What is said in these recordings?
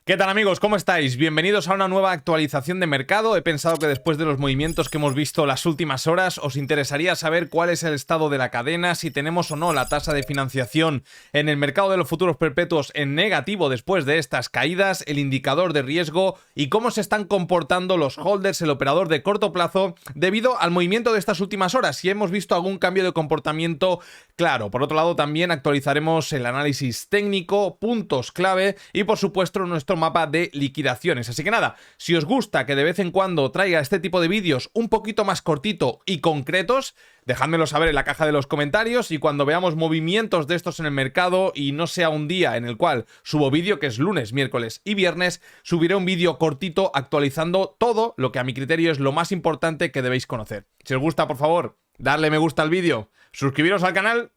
¿Qué tal, amigos? ¿Cómo estáis? Bienvenidos a una nueva actualización de mercado. He pensado que después de los movimientos que hemos visto las últimas horas os interesaría saber cuál es el estado de la cadena, si tenemos o no la tasa de financiación en el mercado de los futuros perpetuos en negativo después de estas caídas, el indicador de riesgo y cómo se están comportando los holders, el operador de corto plazo, debido al movimiento de estas últimas horas, si hemos visto algún cambio de comportamiento claro. Por otro lado, también actualizaremos el análisis técnico, puntos clave y, por supuesto, nuestro mapa de liquidaciones. Así que nada, si os gusta que de vez en cuando traiga este tipo de vídeos un poquito más cortito y concretos, dejádmelo saber en la caja de los comentarios, y cuando veamos movimientos de estos en el mercado y no sea un día en el cual subo vídeo, que es lunes, miércoles y viernes, subiré un vídeo cortito actualizando todo lo que a mi criterio es lo más importante que debéis conocer. Si os gusta, por favor, darle me gusta al vídeo, suscribiros al canal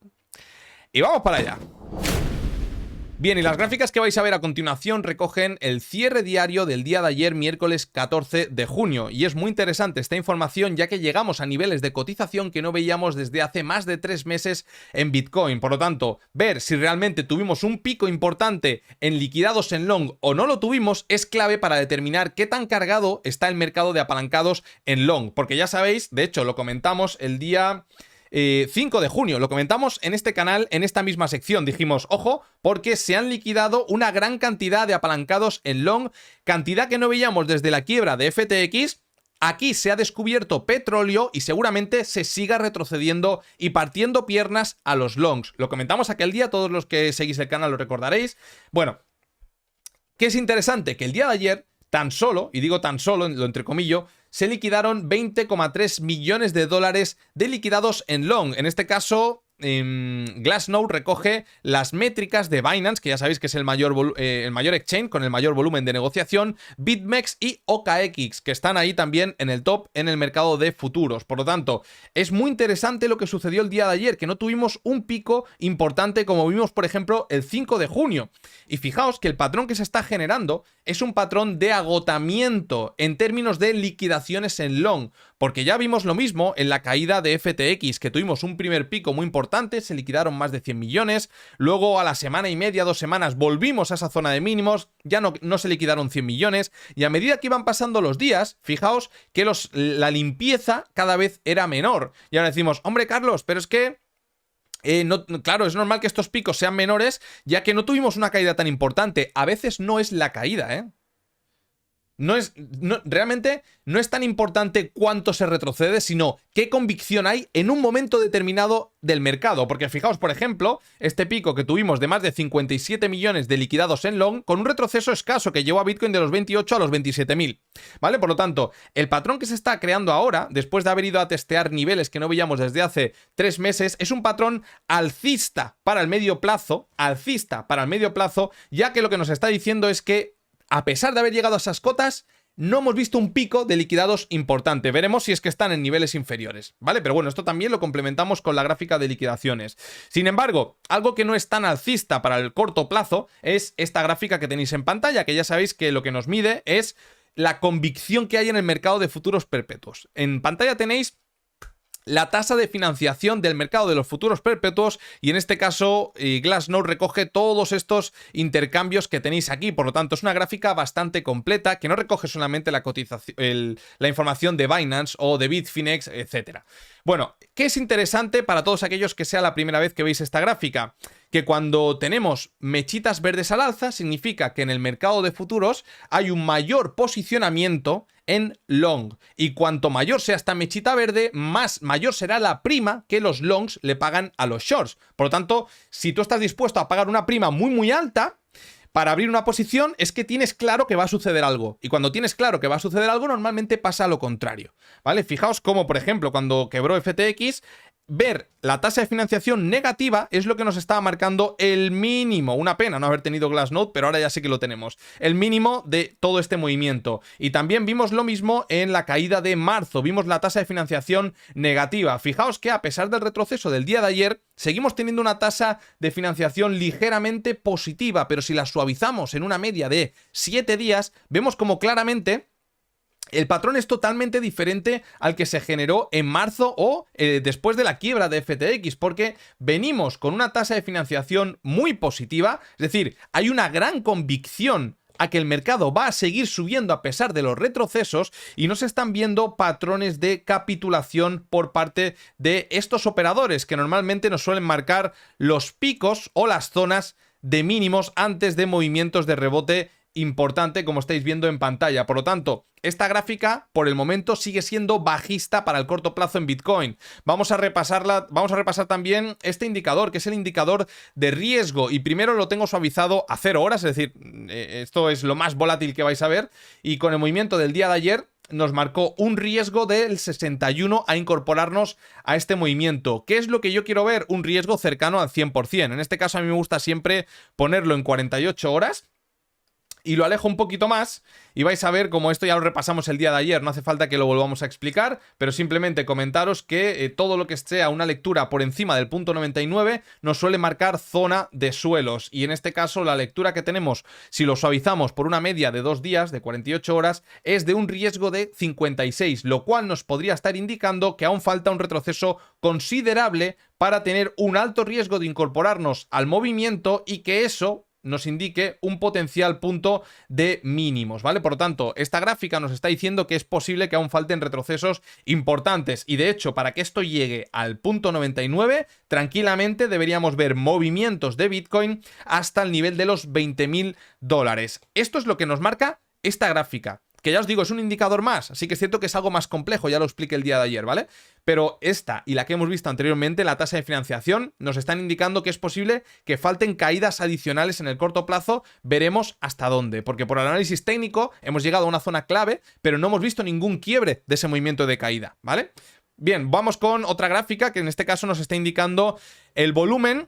y vamos para allá. Bien, y las gráficas que vais a ver a continuación recogen el cierre diario del día de ayer, miércoles 14 de junio. Y es muy interesante esta información, ya que llegamos a niveles de cotización que no veíamos desde hace más de 3 meses en Bitcoin. Por lo tanto, ver si realmente tuvimos un pico importante en liquidados en long o no lo tuvimos es clave para determinar qué tan cargado está el mercado de apalancados en long. Porque ya sabéis, de hecho lo comentamos el día 5 de junio, lo comentamos en este canal, en esta misma sección. Dijimos, ojo, porque se han liquidado una gran cantidad de apalancados en long, cantidad que no veíamos desde la quiebra de FTX. Aquí se ha descubierto petróleo y seguramente se siga retrocediendo y partiendo piernas a los longs. Lo comentamos aquel día, todos los que seguís el canal lo recordaréis. Bueno, ¿qué es interesante? Que el día de ayer, tan solo, y digo tan solo, lo entrecomillo, se liquidaron 20,3 millones de dólares de liquidados en long. En este caso, Glassnode recoge las métricas de Binance, que ya sabéis que es el mayor exchange con el mayor volumen de negociación, BitMEX y OKX, que están ahí también en el top en el mercado de futuros. Por lo tanto, es muy interesante lo que sucedió el día de ayer, que no tuvimos un pico importante como vimos, por ejemplo, el 5 de junio. Y fijaos que el patrón que se está generando es un patrón de agotamiento en términos de liquidaciones en long, porque ya vimos lo mismo en la caída de FTX, que tuvimos un primer pico muy importante, se liquidaron más de 100 millones, luego a la semana y media, 2 semanas, volvimos a esa zona de mínimos, ya no se liquidaron 100 millones, y a medida que iban pasando los días, fijaos que la limpieza cada vez era menor. Y ahora decimos, hombre, Carlos, pero es que claro, es normal que estos picos sean menores, ya que no tuvimos una caída tan importante. A veces no es la caída, realmente no es tan importante cuánto se retrocede, sino qué convicción hay en un momento determinado del mercado. Porque fijaos, por ejemplo, este pico que tuvimos de más de 57 millones de liquidados en long, con un retroceso escaso que llevó a Bitcoin de los 28 a los 27.000, ¿vale? Por lo tanto, el patrón que se está creando ahora, después de haber ido a testear niveles que no veíamos desde hace 3 meses, es un patrón alcista para el medio plazo, ya que lo que nos está diciendo es que, a pesar de haber llegado a esas cotas, no hemos visto un pico de liquidados importante. Veremos si es que están en niveles inferiores, ¿vale? Pero bueno, esto también lo complementamos con la gráfica de liquidaciones. Sin embargo, algo que no es tan alcista para el corto plazo es esta gráfica que tenéis en pantalla, que ya sabéis que lo que nos mide es la convicción que hay en el mercado de futuros perpetuos. En pantalla tenéis la tasa de financiación del mercado de los futuros perpetuos, y en este caso Glassnode recoge todos estos intercambios que tenéis aquí. Por lo tanto, es una gráfica bastante completa que no recoge solamente la cotización, la información de Binance o de Bitfinex, etcétera. Bueno, ¿qué es interesante para todos aquellos que sea la primera vez que veis esta gráfica? Que cuando tenemos mechitas verdes al alza, significa que en el mercado de futuros hay un mayor posicionamiento en long. Y cuanto mayor sea esta mechita verde, mayor será la prima que los longs le pagan a los shorts. Por lo tanto, si tú estás dispuesto a pagar una prima muy alta para abrir una posición, es que tienes claro que va a suceder algo. Y cuando tienes claro que va a suceder algo, normalmente pasa lo contrario, ¿vale? Fijaos cómo, por ejemplo, cuando quebró FTX, ver la tasa de financiación negativa es lo que nos estaba marcando el mínimo. Una pena no haber tenido Glassnode, pero ahora ya sí que lo tenemos. El mínimo de todo este movimiento. Y también vimos lo mismo en la caída de marzo. Vimos la tasa de financiación negativa. Fijaos que a pesar del retroceso del día de ayer, seguimos teniendo una tasa de financiación ligeramente positiva. Pero si la suavizamos en una media de 7 días, vemos como claramente el patrón es totalmente diferente al que se generó en marzo o después de la quiebra de FTX, porque venimos con una tasa de financiación muy positiva, es decir, hay una gran convicción a que el mercado va a seguir subiendo a pesar de los retrocesos y no se están viendo patrones de capitulación por parte de estos operadores que normalmente nos suelen marcar los picos o las zonas de mínimos antes de movimientos de rebote importante, como estáis viendo en pantalla. Por lo tanto, esta gráfica por el momento sigue siendo bajista para el corto plazo en Bitcoin. Vamos a repasar también este indicador, que es el indicador de riesgo, y primero lo tengo suavizado a 0 horas, es decir, esto es lo más volátil que vais a ver, y con el movimiento del día de ayer nos marcó un riesgo del 61 a incorporarnos a este movimiento. ¿Qué es lo que yo quiero ver? Un riesgo cercano al 100%. En este caso a mí me gusta siempre ponerlo en 48 horas y lo alejo un poquito más y vais a ver como esto ya lo repasamos el día de ayer, no hace falta que lo volvamos a explicar, pero simplemente comentaros que todo lo que sea una lectura por encima del punto 99 nos suele marcar zona de suelos, y en este caso la lectura que tenemos, si lo suavizamos por una media de 2 días, de 48 horas, es de un riesgo de 56, lo cual nos podría estar indicando que aún falta un retroceso considerable para tener un alto riesgo de incorporarnos al movimiento y que eso nos indique un potencial punto de mínimos, ¿vale? Por lo tanto, esta gráfica nos está diciendo que es posible que aún falten retrocesos importantes, y de hecho, para que esto llegue al punto 99, tranquilamente deberíamos ver movimientos de Bitcoin hasta el nivel de los $20.000. Esto es lo que nos marca esta gráfica, que ya os digo, es un indicador más, así que es cierto que es algo más complejo, ya lo expliqué el día de ayer, ¿vale? Pero esta y la que hemos visto anteriormente, la tasa de financiación, nos están indicando que es posible que falten caídas adicionales en el corto plazo. Veremos hasta dónde, porque por el análisis técnico hemos llegado a una zona clave, pero no hemos visto ningún quiebre de ese movimiento de caída, ¿vale? Bien, vamos con otra gráfica que en este caso nos está indicando el volumen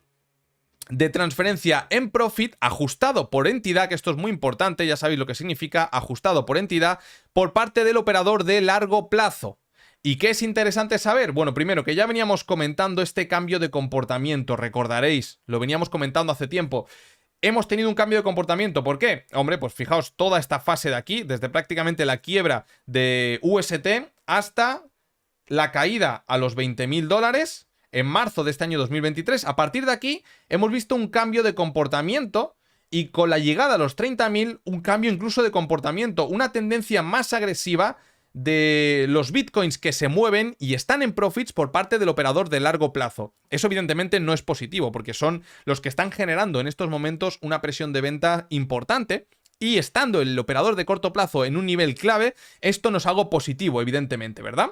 de transferencia en profit ajustado por entidad, que esto es muy importante, ya sabéis lo que significa ajustado por entidad, por parte del operador de largo plazo. ¿Y qué es interesante saber? Bueno, primero que ya veníamos comentando este cambio de comportamiento, recordaréis, lo veníamos comentando hace tiempo. Hemos tenido un cambio de comportamiento, ¿por qué? Hombre, pues fijaos toda esta fase de aquí, desde prácticamente la quiebra de UST hasta la caída a los $20.000 en marzo de este año 2023. A partir de aquí hemos visto un cambio de comportamiento y con la llegada a los 30.000 un cambio incluso de comportamiento, una tendencia más agresiva de los bitcoins que se mueven y están en profits por parte del operador de largo plazo. Eso evidentemente no es positivo porque son los que están generando en estos momentos una presión de venta importante, y estando el operador de corto plazo en un nivel clave, esto no es algo positivo evidentemente, ¿verdad?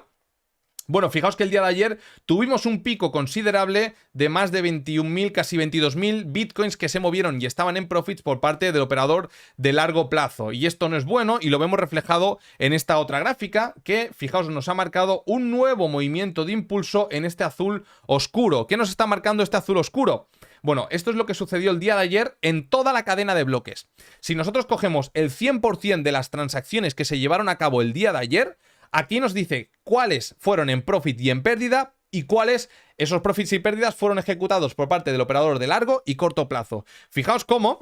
Bueno, fijaos que el día de ayer tuvimos un pico considerable de más de 21.000, casi 22.000 bitcoins que se movieron y estaban en profits por parte del operador de largo plazo. Y esto no es bueno y lo vemos reflejado en esta otra gráfica que, fijaos, nos ha marcado un nuevo movimiento de impulso en este azul oscuro. ¿Qué nos está marcando este azul oscuro? Bueno, esto es lo que sucedió el día de ayer en toda la cadena de bloques. Si nosotros cogemos el 100% de las transacciones que se llevaron a cabo el día de ayer, aquí nos dice cuáles fueron en profit y en pérdida y cuáles esos profits y pérdidas fueron ejecutados por parte del operador de largo y corto plazo. Fijaos cómo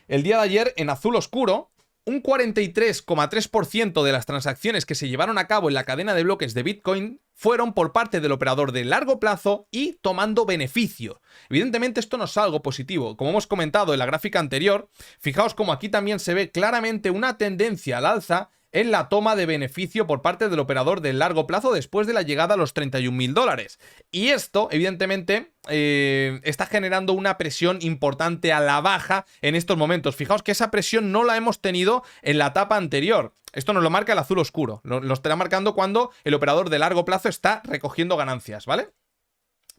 el día de ayer en azul oscuro un 43,3% de las transacciones que se llevaron a cabo en la cadena de bloques de Bitcoin fueron por parte del operador de largo plazo y tomando beneficio. Evidentemente esto no es algo positivo. Como hemos comentado en la gráfica anterior, fijaos como aquí también se ve claramente una tendencia al alza en la toma de beneficio por parte del operador de largo plazo después de la llegada a los $31.000. Y esto, evidentemente, está generando una presión importante a la baja en estos momentos. Fijaos que esa presión no la hemos tenido en la etapa anterior. Esto nos lo marca el azul oscuro. Lo estará marcando cuando el operador de largo plazo está recogiendo ganancias, ¿vale?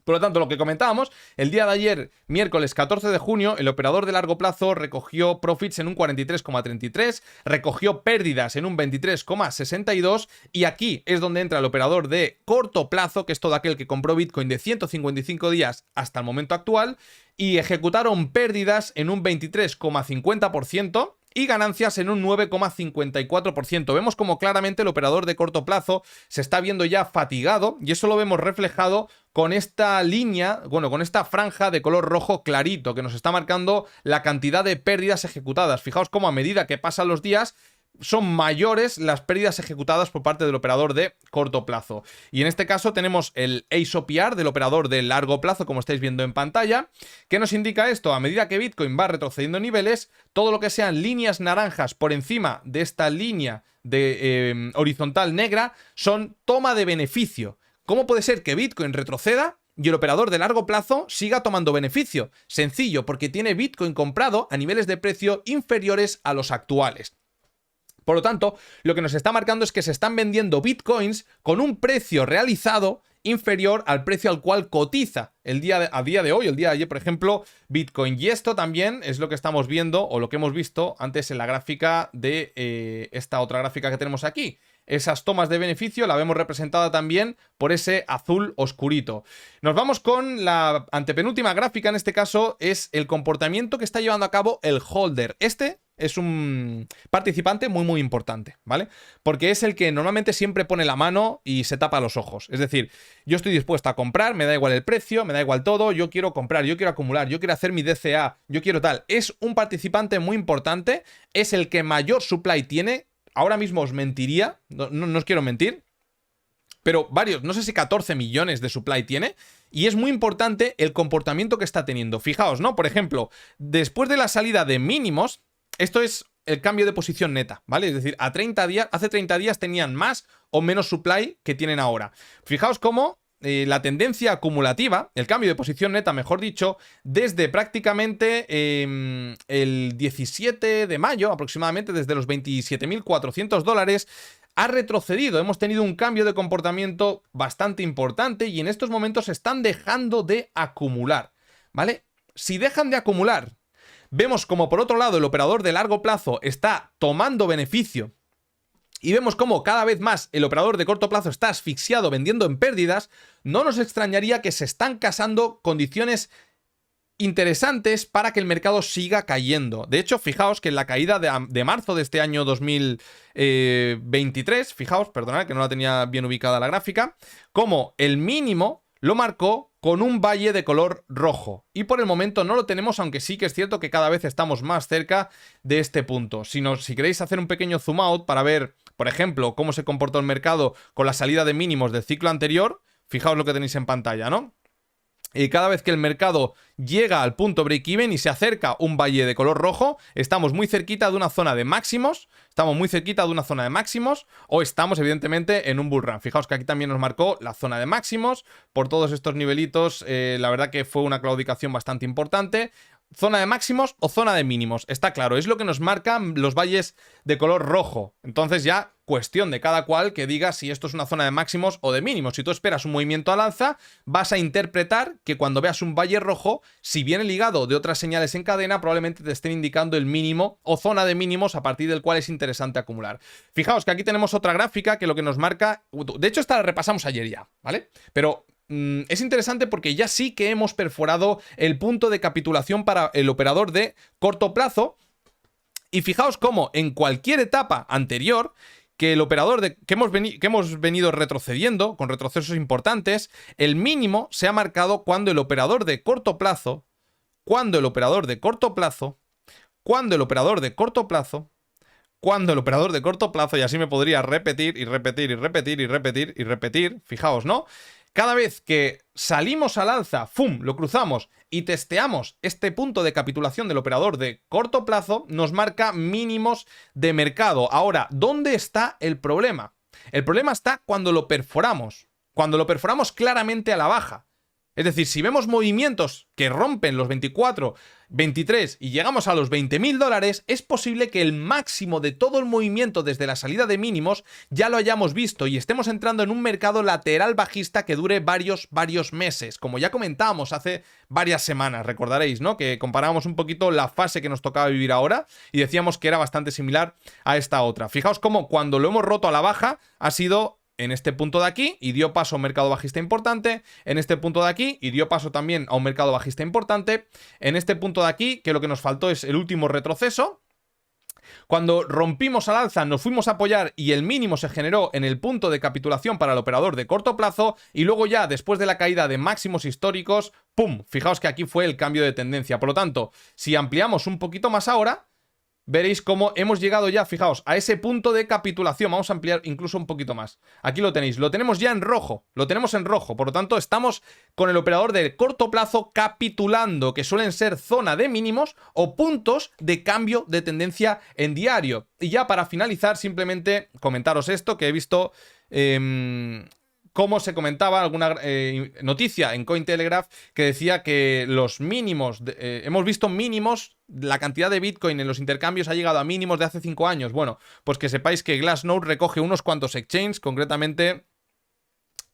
Por lo tanto, lo que comentábamos, el día de ayer, miércoles 14 de junio, el operador de largo plazo recogió profits en un 43,33, recogió pérdidas en un 23,62 y aquí es donde entra el operador de corto plazo, que es todo aquel que compró Bitcoin de 155 días hasta el momento actual, y ejecutaron pérdidas en un 23,50%. Y ganancias en un 9,54%. Vemos como claramente el operador de corto plazo se está viendo ya fatigado y eso lo vemos reflejado con esta línea, bueno, con esta franja de color rojo clarito que nos está marcando la cantidad de pérdidas ejecutadas. Fijaos cómo a medida que pasan los días son mayores las pérdidas ejecutadas por parte del operador de corto plazo. Y en este caso tenemos el ASOPR del operador de largo plazo, como estáis viendo en pantalla. ¿Qué nos indica esto? A medida que Bitcoin va retrocediendo niveles, todo lo que sean líneas naranjas por encima de esta línea de horizontal negra son toma de beneficio. ¿Cómo puede ser que Bitcoin retroceda y el operador de largo plazo siga tomando beneficio? Sencillo, porque tiene Bitcoin comprado a niveles de precio inferiores a los actuales. Por lo tanto, lo que nos está marcando es que se están vendiendo bitcoins con un precio realizado inferior al precio al cual cotiza a día de hoy, el día de ayer, por ejemplo, Bitcoin. Y esto también es lo que estamos viendo o lo que hemos visto antes en la gráfica de esta otra gráfica que tenemos aquí. Esas tomas de beneficio la vemos representada también por ese azul oscurito. Nos vamos con la antepenúltima gráfica, en este caso es el comportamiento que está llevando a cabo el holder. Este es un participante muy importante, ¿vale? Porque es el que normalmente siempre pone la mano y se tapa los ojos. Es decir, yo estoy dispuesto a comprar, me da igual el precio, me da igual todo, yo quiero comprar, yo quiero acumular, yo quiero hacer mi DCA, yo quiero tal. Es un participante muy importante, es el que mayor supply tiene. Ahora mismo os mentiría, no os quiero mentir, pero varios, no sé si 14 millones de supply tiene, y es muy importante el comportamiento que está teniendo. Fijaos, ¿no? Por ejemplo, después de la salida de mínimos, esto es el cambio de posición neta, ¿vale? Es decir, hace 30 días tenían más o menos supply que tienen ahora. Fijaos cómo la tendencia acumulativa, el cambio de posición neta, mejor dicho, desde prácticamente el 17 de mayo, aproximadamente desde los $27.400, ha retrocedido. Hemos tenido un cambio de comportamiento bastante importante y en estos momentos están dejando de acumular, ¿vale? Si dejan de acumular, vemos como por otro lado el operador de largo plazo está tomando beneficio y vemos cómo cada vez más el operador de corto plazo está asfixiado vendiendo en pérdidas. No nos extrañaría que se están casando condiciones interesantes para que el mercado siga cayendo. De hecho, fijaos que en la caída de marzo de este año 2023, fijaos, perdonad que no la tenía bien ubicada la gráfica, como el mínimo lo marcó con un valle de color rojo. Y por el momento no lo tenemos, aunque sí que es cierto que cada vez estamos más cerca de este punto. Si queréis hacer un pequeño zoom out para ver, por ejemplo, cómo se comportó el mercado con la salida de mínimos del ciclo anterior, fijaos lo que tenéis en pantalla, ¿no? Y cada vez que el mercado llega al punto break-even y se acerca un valle de color rojo, estamos muy cerquita de una zona de máximos, o estamos evidentemente en un bull run. Fijaos que aquí también nos marcó la zona de máximos, por todos estos nivelitos, la verdad que fue una claudicación bastante importante. Zona de máximos o zona de mínimos, está claro, es lo que nos marcan los valles de color rojo. Entonces ya cuestión de cada cual que diga si esto es una zona de máximos o de mínimos. Si tú esperas un movimiento al alza, vas a interpretar que cuando veas un valle rojo, si viene ligado de otras señales en cadena, probablemente te estén indicando el mínimo o zona de mínimos a partir del cual es interesante acumular. Fijaos que aquí tenemos otra gráfica que lo que nos marca, de hecho esta la repasamos ayer ya, ¿vale? Pero es interesante porque ya sí que hemos perforado el punto de capitulación para el operador de corto plazo. Y fijaos cómo en cualquier etapa anterior que el operador que hemos venido retrocediendo, con retrocesos importantes, el mínimo se ha marcado cuando el operador de corto plazo, y así me podría repetir, fijaos, ¿no? Cada vez que salimos al alza, ¡fum!, lo cruzamos y testeamos este punto de capitulación del operador de corto plazo, nos marca mínimos de mercado. Ahora, ¿dónde está el problema? El problema está cuando lo perforamos claramente a la baja. Es decir, si vemos movimientos que rompen los 24, 23 y llegamos a los $20.000, es posible que el máximo de todo el movimiento desde la salida de mínimos ya lo hayamos visto y estemos entrando en un mercado lateral bajista que dure varios meses. Como ya comentábamos hace varias semanas, recordaréis, ¿no? Que comparábamos un poquito la fase que nos tocaba vivir ahora y decíamos que era bastante similar a esta otra. Fijaos cómo cuando lo hemos roto a la baja ha sido en este punto de aquí y dio paso a un mercado bajista importante, en este punto de aquí y dio paso también a un mercado bajista importante, en este punto de aquí, que lo que nos faltó es el último retroceso. Cuando rompimos al alza nos fuimos a apoyar y el mínimo se generó en el punto de capitulación para el operador de corto plazo y luego ya después de la caída de máximos históricos, ¡pum! Fijaos que aquí fue el cambio de tendencia. Por lo tanto, si ampliamos un poquito más ahora, veréis cómo hemos llegado ya, fijaos, a ese punto de capitulación. Vamos a ampliar incluso un poquito más. Aquí lo tenéis, lo tenemos ya en rojo, lo tenemos en rojo. Por lo tanto, estamos con el operador de corto plazo capitulando, que suelen ser zona de mínimos o puntos de cambio de tendencia en diario. Y ya para finalizar, simplemente comentaros esto que he visto... como se comentaba, alguna noticia en Cointelegraph que decía que los mínimos, hemos visto mínimos, la cantidad de Bitcoin en los intercambios ha llegado a mínimos de hace 5 años. Bueno, pues que sepáis que Glassnode recoge unos cuantos exchanges, concretamente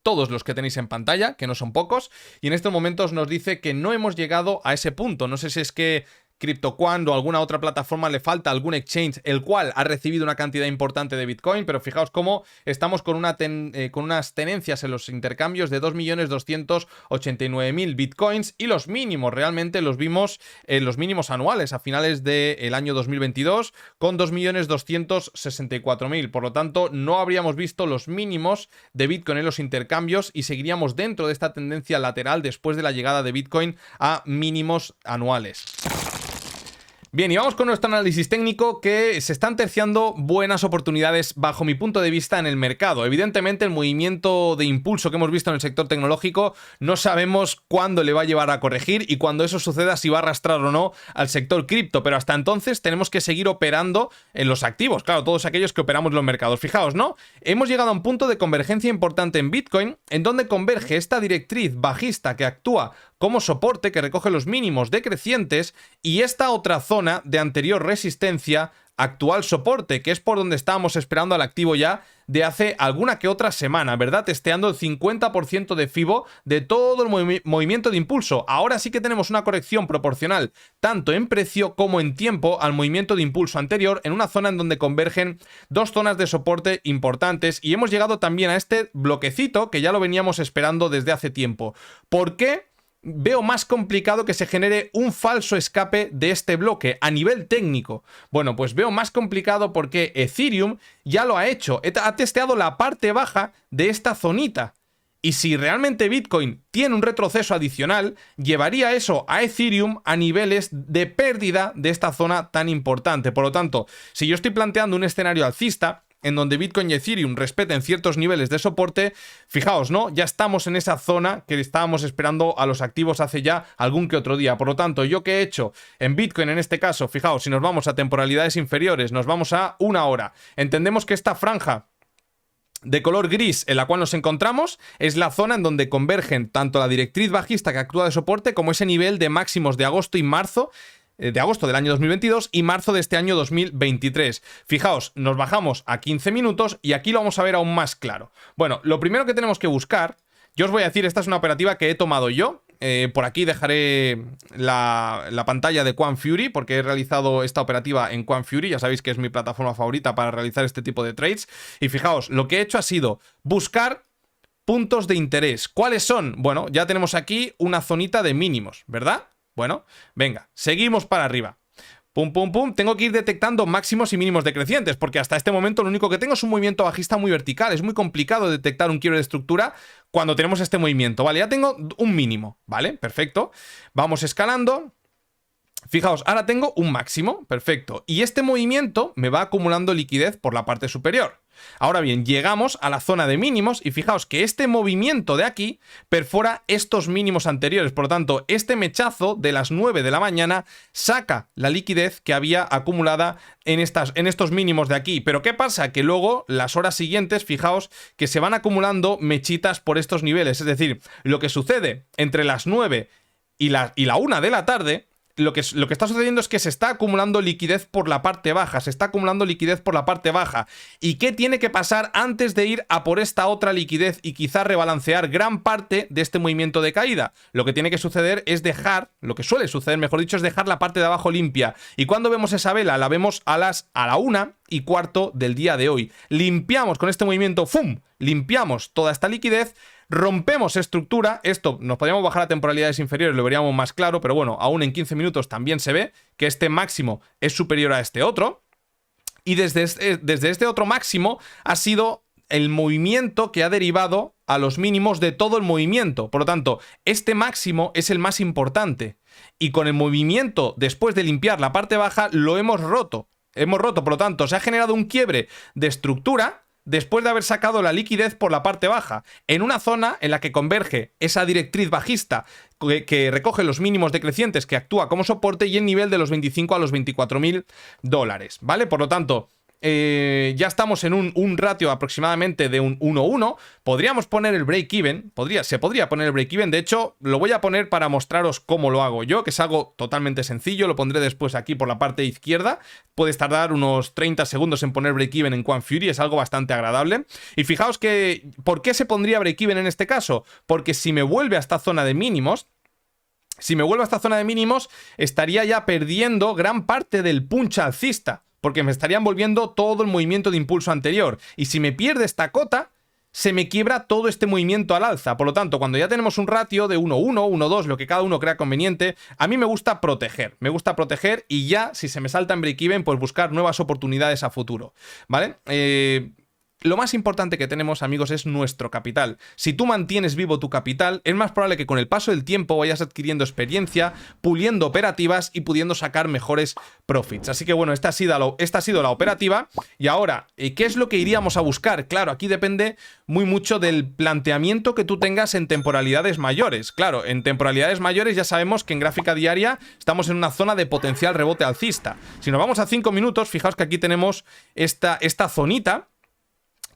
todos los que tenéis en pantalla, que no son pocos, y en estos momentos nos dice que no hemos llegado a ese punto. No sé si es que CryptoQuant o alguna otra plataforma le falta algún exchange el cual ha recibido una cantidad importante de Bitcoin, pero fijaos cómo estamos con unas tenencias en los intercambios de 2.289.000 Bitcoins, y los mínimos realmente los vimos en los mínimos anuales a finales del año 2022 con 2.264.000. Por lo tanto, no habríamos visto los mínimos de Bitcoin en los intercambios y seguiríamos dentro de esta tendencia lateral después de la llegada de Bitcoin a mínimos anuales. Bien, y vamos con nuestro análisis técnico, que se están terciando buenas oportunidades bajo mi punto de vista en el mercado. Evidentemente el movimiento de impulso que hemos visto en el sector tecnológico no sabemos cuándo le va a llevar a corregir y cuando eso suceda si va a arrastrar o no al sector cripto, pero hasta entonces tenemos que seguir operando en los activos, claro, todos aquellos que operamos en los mercados. Fijaos, ¿no? Hemos llegado a un punto de convergencia importante en Bitcoin, en donde converge esta directriz bajista que actúa como soporte, que recoge los mínimos decrecientes, y esta otra zona de anterior resistencia, actual soporte, que es por donde estábamos esperando al activo ya de hace alguna que otra semana, ¿verdad? Testeando el 50% de FIBO de todo el movimiento de impulso. Ahora sí que tenemos una corrección proporcional, tanto en precio como en tiempo, al movimiento de impulso anterior, en una zona en donde convergen dos zonas de soporte importantes, y hemos llegado también a este bloquecito que ya lo veníamos esperando desde hace tiempo. ¿Por qué veo más complicado que se genere un falso escape de este bloque a nivel técnico? Bueno, pues veo más complicado porque Ethereum ya lo ha hecho, ha testeado la parte baja de esta zonita. Y si realmente Bitcoin tiene un retroceso adicional, llevaría eso a Ethereum a niveles de pérdida de esta zona tan importante. Por lo tanto, si yo estoy planteando un escenario alcista, en donde Bitcoin y Ethereum respeten ciertos niveles de soporte, fijaos, ¿no? Ya estamos en esa zona que estábamos esperando a los activos hace ya algún que otro día. Por lo tanto, ¿yo qué he hecho? En Bitcoin, en este caso, fijaos, si nos vamos a temporalidades inferiores, nos vamos a 1 hora. Entendemos que esta franja de color gris en la cual nos encontramos es la zona en donde convergen tanto la directriz bajista que actúa de soporte como ese nivel de máximos de agosto y marzo, de agosto del año 2022 y marzo de este año 2023. Fijaos, nos bajamos a 15 minutos y aquí lo vamos a ver aún más claro. Bueno, lo primero que tenemos que buscar, yo os voy a decir, esta es una operativa que he tomado yo. Por aquí dejaré la pantalla de Quant Fury, porque he realizado esta operativa en Quant Fury. Ya sabéis que es mi plataforma favorita para realizar este tipo de trades. Y fijaos, lo que he hecho ha sido buscar puntos de interés. ¿Cuáles son? Bueno, ya tenemos aquí una zonita de mínimos, ¿verdad? Bueno, venga, seguimos para arriba. Pum, pum, pum. Tengo que ir detectando máximos y mínimos decrecientes, porque hasta este momento lo único que tengo es un movimiento bajista muy vertical. Es muy complicado detectar un quiebre de estructura cuando tenemos este movimiento. Vale, ya tengo un mínimo, ¿vale? Perfecto. Vamos escalando. Fijaos, ahora tengo un máximo, perfecto. Y este movimiento me va acumulando liquidez por la parte superior. Ahora bien, llegamos a la zona de mínimos y fijaos que este movimiento de aquí perfora estos mínimos anteriores. Por lo tanto, este mechazo de las 9 de la mañana saca la liquidez que había acumulada en estos mínimos de aquí. Pero ¿qué pasa? Que luego, las horas siguientes, fijaos que se van acumulando mechitas por estos niveles. Es decir, lo que sucede entre las 9 y la 1 de la tarde... Lo que está sucediendo es que se está acumulando liquidez por la parte baja, ¿Y qué tiene que pasar antes de ir a por esta otra liquidez y quizá rebalancear gran parte de este movimiento de caída? Lo que tiene que suceder es lo que suele suceder, mejor dicho, es dejar la parte de abajo limpia. Y cuando vemos esa vela, la vemos a la 1:15 del día de hoy. Limpiamos con este movimiento, ¡fum! Limpiamos toda esta liquidez. Rompemos estructura, esto nos podríamos bajar a temporalidades inferiores, lo veríamos más claro, pero bueno, aún en 15 minutos también se ve que este máximo es superior a este otro, y desde este otro máximo ha sido el movimiento que ha derivado a los mínimos de todo el movimiento. Por lo tanto, este máximo es el más importante, y con el movimiento después de limpiar la parte baja lo hemos roto. Hemos roto, por lo tanto, se ha generado un quiebre de estructura después de haber sacado la liquidez por la parte baja, en una zona en la que converge esa directriz bajista que recoge los mínimos decrecientes, que actúa como soporte, y el nivel de los 25 a los 24.000 dólares, ¿vale? Por lo tanto, ya estamos en un ratio aproximadamente de un 1-1. Podríamos poner el break-even, se podría poner el break-even. De hecho, lo voy a poner para mostraros cómo lo hago yo, que es algo totalmente sencillo. Lo pondré después aquí por la parte izquierda. Puedes tardar unos 30 segundos en poner break-even en Quant Fury, es algo bastante agradable. Y fijaos que, ¿por qué se pondría break-even en este caso? Porque si me vuelve a esta zona de mínimos, estaría ya perdiendo gran parte del punch alcista, porque me estarían volviendo todo el movimiento de impulso anterior. Y si me pierde esta cota, se me quiebra todo este movimiento al alza. Por lo tanto, cuando ya tenemos un ratio de 1-1, 1-2, lo que cada uno crea conveniente, a mí me gusta proteger. Me gusta proteger y ya, si se me salta en break-even, pues buscar nuevas oportunidades a futuro, ¿vale? Lo más importante que tenemos, amigos, es nuestro capital. Si tú mantienes vivo tu capital, es más probable que con el paso del tiempo vayas adquiriendo experiencia, puliendo operativas y pudiendo sacar mejores profits. Así que bueno, esta ha sido la operativa. Y ahora, ¿qué es lo que iríamos a buscar? Claro, aquí depende muy mucho del planteamiento que tú tengas en temporalidades mayores. Claro, en temporalidades mayores ya sabemos que en gráfica diaria estamos en una zona de potencial rebote alcista. Si nos vamos a 5 minutos, fijaos que aquí tenemos esta zonita,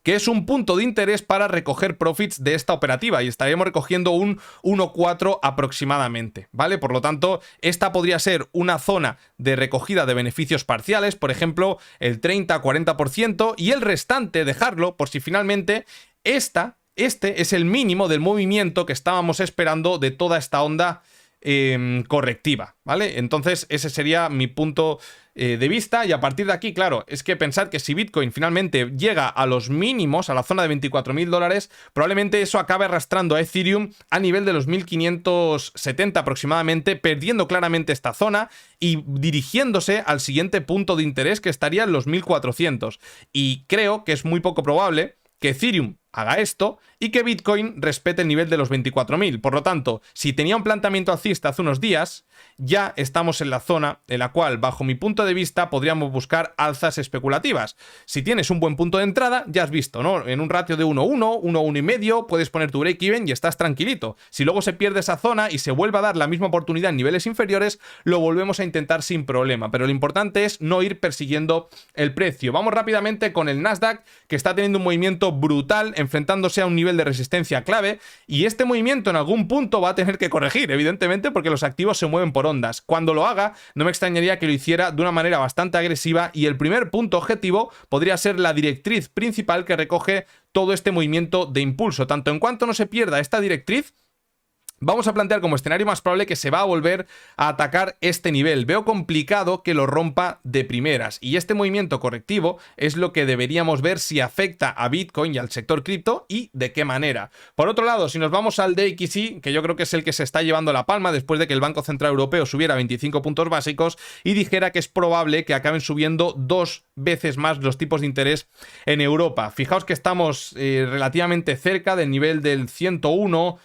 que es un punto de interés para recoger profits de esta operativa, y estaríamos recogiendo un 1.4 aproximadamente, ¿vale? Por lo tanto, esta podría ser una zona de recogida de beneficios parciales, por ejemplo, el 30-40%, y el restante dejarlo por si finalmente este es el mínimo del movimiento que estábamos esperando de toda esta onda correctiva, ¿vale? Entonces ese sería mi punto de vista, y a partir de aquí, claro, es que pensar que si Bitcoin finalmente llega a los mínimos, a la zona de 24.000 dólares, probablemente eso acabe arrastrando a Ethereum a nivel de los 1.570 aproximadamente, perdiendo claramente esta zona y dirigiéndose al siguiente punto de interés, que estaría en los 1.400, y creo que es muy poco probable que Ethereum haga esto y que Bitcoin respete el nivel de los 24.000. Por lo tanto, si tenía un planteamiento alcista hace unos días, ya estamos en la zona en la cual, bajo mi punto de vista, podríamos buscar alzas especulativas. Si tienes un buen punto de entrada, ya has visto, ¿no? En un ratio de 1-1, 1-1,5, puedes poner tu break-even y estás tranquilito. Si luego se pierde esa zona y se vuelve a dar la misma oportunidad en niveles inferiores, lo volvemos a intentar sin problema. Pero lo importante es no ir persiguiendo el precio. Vamos rápidamente con el Nasdaq, que está teniendo un movimiento brutal, enfrentándose a un nivel de resistencia clave, y este movimiento en algún punto va a tener que corregir, evidentemente, porque los activos se mueven por ondas. Cuando lo haga, no me extrañaría que lo hiciera de una manera bastante agresiva, y el primer punto objetivo podría ser la directriz principal que recoge todo este movimiento de impulso. Tanto en cuanto no se pierda esta directriz, vamos a plantear como escenario más probable que se va a volver a atacar este nivel. Veo complicado que lo rompa de primeras, y este movimiento correctivo es lo que deberíamos ver si afecta a Bitcoin y al sector cripto y de qué manera. Por otro lado, si nos vamos al DXY, que yo creo que es el que se está llevando la palma después de que el Banco Central Europeo subiera 25 puntos básicos y dijera que es probable que acaben subiendo 2 veces más los tipos de interés en Europa. Fijaos que estamos relativamente cerca del nivel del 101,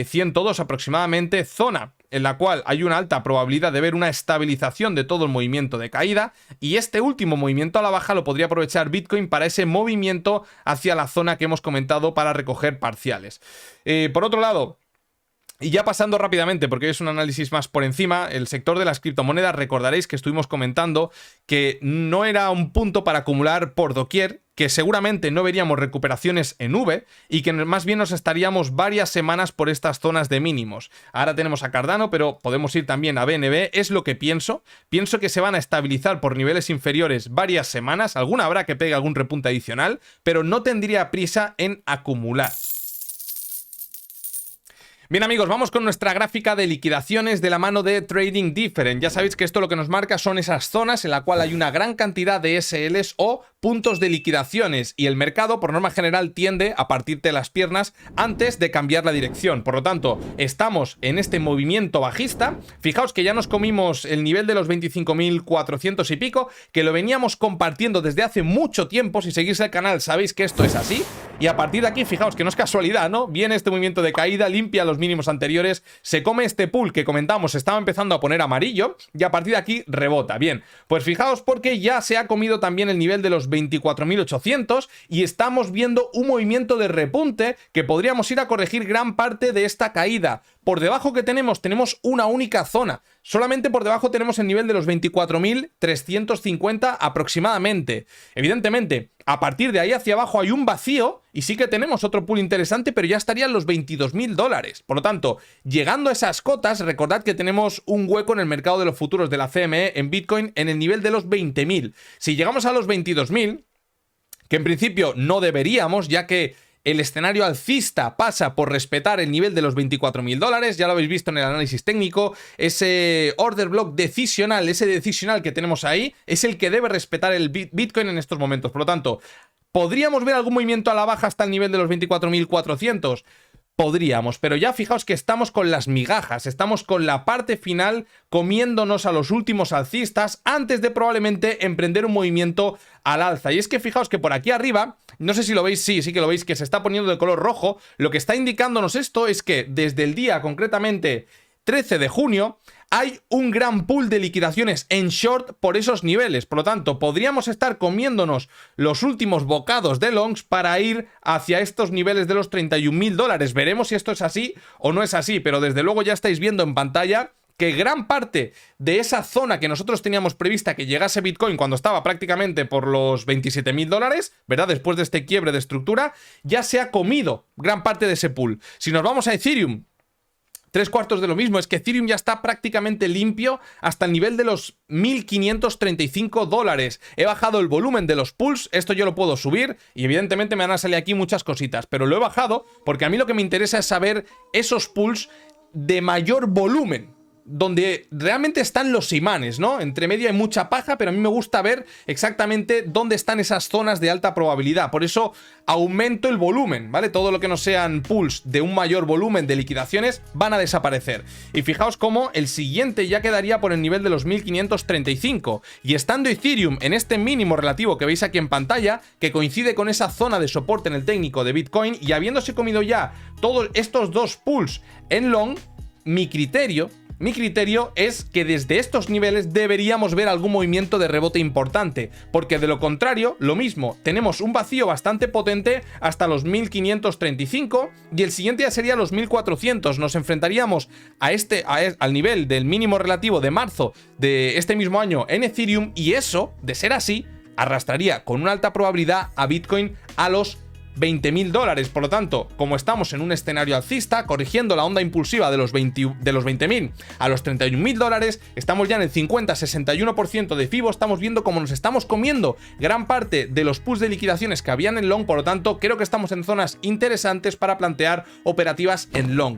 102 aproximadamente, zona en la cual hay una alta probabilidad de ver una estabilización de todo el movimiento de caída, y este último movimiento a la baja lo podría aprovechar Bitcoin para ese movimiento hacia la zona que hemos comentado para recoger parciales. Por otro lado, y ya pasando rápidamente, porque hoy es un análisis más por encima, el sector de las criptomonedas, recordaréis que estuvimos comentando que no era un punto para acumular por doquier, que seguramente no veríamos recuperaciones en V y que más bien nos estaríamos varias semanas por estas zonas de mínimos. Ahora tenemos a Cardano, pero podemos ir también a BNB, es lo que pienso. Pienso que se van a estabilizar por niveles inferiores varias semanas, alguna habrá que pegue algún repunte adicional, pero no tendría prisa en acumular. Bien, amigos, vamos con nuestra gráfica de liquidaciones de la mano de Trading Different. Ya sabéis que esto lo que nos marca son esas zonas en la cual hay una gran cantidad de SLs o puntos de liquidaciones, y el mercado por norma general tiende a partirte las piernas antes de cambiar la dirección. Por lo tanto, estamos en este movimiento bajista. Fijaos que ya nos comimos el nivel de los 25.400 y pico, que lo veníamos compartiendo desde hace mucho tiempo. Si seguís el canal sabéis que esto es así, y a partir de aquí, fijaos que no es casualidad, ¿no? Viene este movimiento de caída, limpia los mínimos anteriores, se come este pool que comentamos, estaba empezando a poner amarillo y a partir de aquí rebota. Bien, pues fijaos porque ya se ha comido también el nivel de los 24.800 y estamos viendo un movimiento de repunte que podríamos ir a corregir gran parte de esta caída. Por debajo que tenemos una única zona. Solamente por debajo tenemos el nivel de los 24.350 aproximadamente. Evidentemente, a partir de ahí hacia abajo hay un vacío y sí que tenemos otro pool interesante, pero ya estarían los $22.000. Por lo tanto, llegando a esas cotas, recordad que tenemos un hueco en el mercado de los futuros de la CME en Bitcoin en el nivel de los 20.000. Si llegamos a los 22.000, que en principio no deberíamos, ya que el escenario alcista pasa por respetar el nivel de los $24.000, ya lo habéis visto en el análisis técnico, ese order block decisional, ese decisional que tenemos ahí, es el que debe respetar el Bitcoin en estos momentos. Por lo tanto, ¿podríamos ver algún movimiento a la baja hasta el nivel de los 24.400? Podríamos, pero ya fijaos que estamos con las migajas, estamos con la parte final comiéndonos a los últimos alcistas antes de probablemente emprender un movimiento al alza. Y es que fijaos que por aquí arriba, no sé si lo veis, sí que lo veis, que se está poniendo de color rojo. Lo que está indicándonos esto es que desde el día concretamente 13 de junio hay un gran pool de liquidaciones en short por esos niveles. Por lo tanto, podríamos estar comiéndonos los últimos bocados de longs para ir hacia estos niveles de los $31.000. Veremos si esto es así o no es así, pero desde luego ya estáis viendo en pantalla que gran parte de esa zona que nosotros teníamos prevista que llegase Bitcoin cuando estaba prácticamente por los $27.000, ¿verdad? Después de este quiebre de estructura, ya se ha comido gran parte de ese pool. Si nos vamos a Ethereum, 3/4 de lo mismo, es que Ethereum ya está prácticamente limpio hasta el nivel de los $1.535. He bajado el volumen de los pools, esto yo lo puedo subir y evidentemente me van a salir aquí muchas cositas, pero lo he bajado porque a mí lo que me interesa es saber esos pools de mayor volumen, donde realmente están los imanes, ¿no? Entre medio hay mucha paja, pero a mí me gusta ver exactamente dónde están esas zonas de alta probabilidad. Por eso aumento el volumen, ¿vale? Todo lo que no sean pools de un mayor volumen de liquidaciones van a desaparecer. Y fijaos cómo el siguiente ya quedaría por el nivel de los 1.535. Y estando Ethereum en este mínimo relativo que veis aquí en pantalla, que coincide con esa zona de soporte en el técnico de Bitcoin, y habiéndose comido ya todos estos dos pools en long, mi criterio es que desde estos niveles deberíamos ver algún movimiento de rebote importante, porque de lo contrario, lo mismo, tenemos un vacío bastante potente hasta los 1.535 y el siguiente ya sería los 1.400. Nos enfrentaríamos al nivel del mínimo relativo de marzo de este mismo año en Ethereum y eso, de ser así, arrastraría con una alta probabilidad a Bitcoin a los $20.000. Por lo tanto, como estamos en un escenario alcista, corrigiendo la onda impulsiva de los 20.000 a los $31.000, estamos ya en el 50-61% de FIBO, estamos viendo cómo nos estamos comiendo gran parte de los pools de liquidaciones que habían en long. Por lo tanto, creo que estamos en zonas interesantes para plantear operativas en long.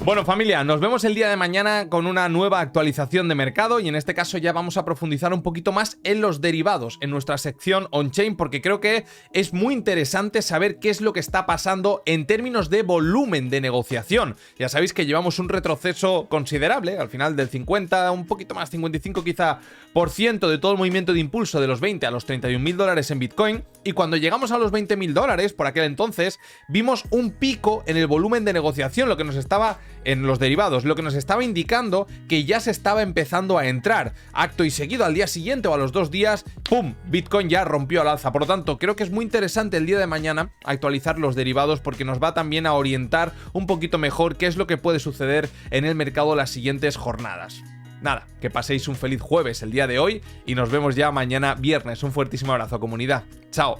Bueno, familia, nos vemos el día de mañana con una nueva actualización de mercado y en este caso ya vamos a profundizar un poquito más en los derivados, en nuestra sección on-chain, porque creo que es muy interesante saber qué es lo que está pasando en términos de volumen de negociación. Ya sabéis que llevamos un retroceso considerable, al final del 50, un poquito más, 55 quizá % de todo el movimiento de impulso de los 20 a los $31.000 en Bitcoin, y cuando llegamos a los $20.000, por aquel entonces, vimos un pico en el volumen de negociación, lo que nos estaba en los derivados, lo que nos estaba indicando que ya se estaba empezando a entrar. Acto y seguido, al día siguiente o a los 2 días, ¡pum!, Bitcoin ya rompió al alza. Por lo tanto, creo que es muy interesante el día de mañana actualizar los derivados porque nos va también a orientar un poquito mejor qué es lo que puede suceder en el mercado las siguientes jornadas. Nada, que paséis un feliz jueves el día de hoy y nos vemos ya mañana viernes. Un fuertísimo abrazo, comunidad. Chao.